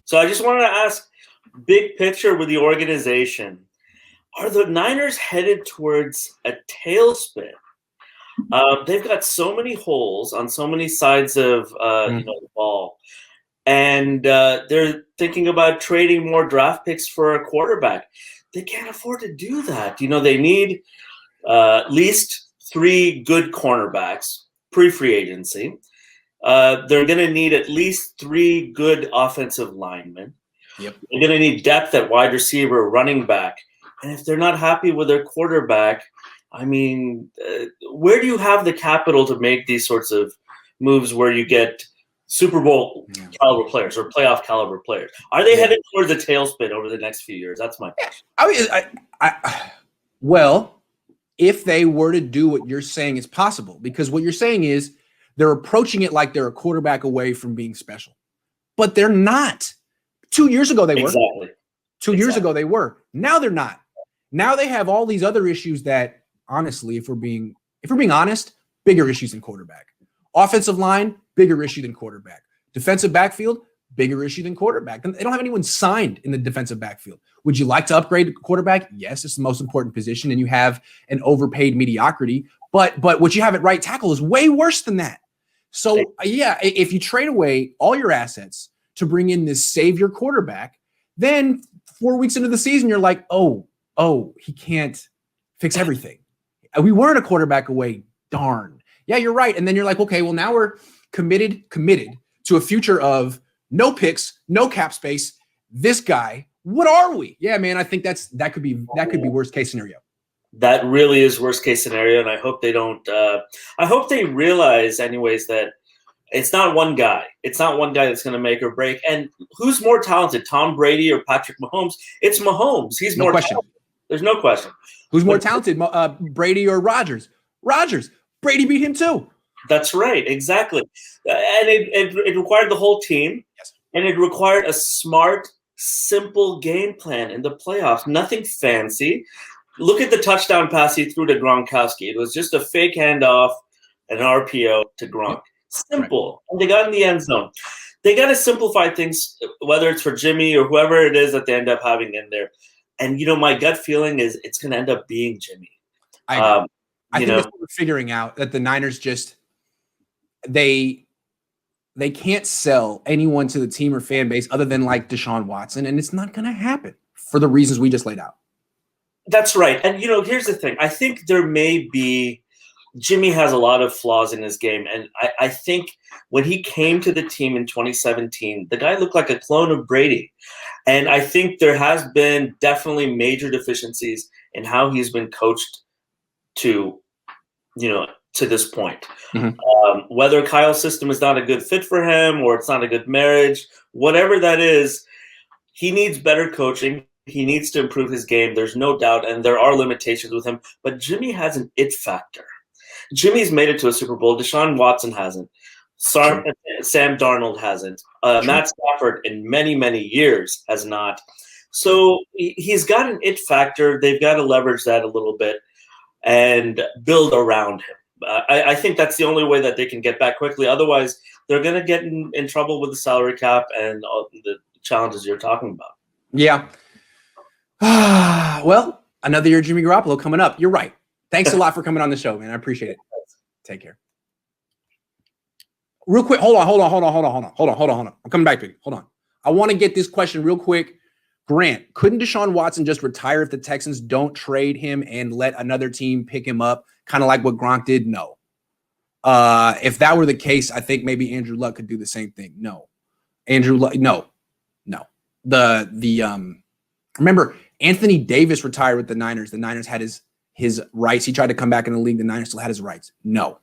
So I just wanted to ask, big picture with the organization, are the Niners headed towards a tailspin? They've got so many holes on so many sides of the ball, and they're thinking about trading more draft picks for a quarterback. They can't afford to do that. They need at least 3 good cornerbacks pre-free agency. They're going to need at least 3 good offensive linemen. Yep. They're going to need depth at wide receiver, running back. And if they're not happy with their quarterback, I mean, where do you have the capital to make these sorts of moves where you get Super Bowl caliber players or playoff caliber players? Are they headed towards a tailspin over the next few years? That's my question. I mean, well, if they were to do what you're saying is possible, because what you're saying is they're approaching it like they're a quarterback away from being special, but they're not. 2 years ago, they were. Exactly. 2 years ago, they were. Now they're not. Now they have all these other issues that, honestly, if we're being honest, bigger issues than quarterback. Offensive line, bigger issue than quarterback. Defensive backfield, bigger issue than quarterback. They don't have anyone signed in the defensive backfield. Would you like to upgrade the quarterback? Yes, it's the most important position, and you have an overpaid mediocrity. But what you have at right tackle is way worse than that. So, if you trade away all your assets to bring in this savior quarterback, then 4 weeks into the season, you're like, oh, he can't fix everything. We weren't a quarterback away. Darn. Yeah, you're right. And then you're like, okay, well, now we're committed to a future of no picks, no cap space. This guy, what are we? Yeah, man, I think that could be worst case scenario. That really is worst case scenario, and I hope they don't. I hope they realize, anyways, that it's not one guy. It's not one guy that's going to make or break. And who's more talented, Tom Brady or Patrick Mahomes? It's Mahomes. He's more talented. There's no question. Who's more talented, Brady or Rodgers? Rodgers. Brady beat him too. That's right. Exactly. And it required the whole team. Yes. And it required a smart, simple game plan in the playoffs. Nothing fancy. Look at the touchdown pass he threw to Gronkowski. It was just a fake handoff, an RPO to Gronk. Simple. Right. And they got in the end zone. They got to simplify things, whether it's for Jimmy or whoever it is that they end up having in there. And, my gut feeling is it's going to end up being Jimmy. I think that's what we're figuring out, that the Niners just they can't sell anyone to the team or fan base other than like Deshaun Watson, and it's not going to happen for the reasons we just laid out. That's right. And, here's the thing. I think there may be Jimmy has a lot of flaws in his game. And I think when he came to the team in 2017, the guy looked like a clone of Brady. And I think there has been definitely major deficiencies in how he's been coached to this point. Mm-hmm. Whether Kyle's system is not a good fit for him or it's not a good marriage, whatever that is, he needs better coaching. He needs to improve his game. There's no doubt. And there are limitations with him. But Jimmy has an it factor. Jimmy's made it to a Super Bowl. Deshaun Watson hasn't. Sam Darnold hasn't. Matt Stafford in many, many years has not. So he's got an it factor. They've got to leverage that a little bit and build around him. I think that's the only way that they can get back quickly. Otherwise, they're going to get in trouble with the salary cap and all the challenges you're talking about. Yeah. Well, another year Jimmy Garoppolo coming up. You're right. Thanks a lot for coming on the show, man. I appreciate it. Take care. Real quick. Hold on. I'm coming back to you. Hold on. I want to get this question real quick. Grant, couldn't Deshaun Watson just retire if the Texans don't trade him and let another team pick him up, kind of like what Gronk did? No. If that were the case, I think maybe Andrew Luck could do the same thing. No. Andrew Luck, no. Remember, Anthony Davis retired with the Niners. The Niners had his rights. He tried to come back in the league. The Niners still had his rights. No.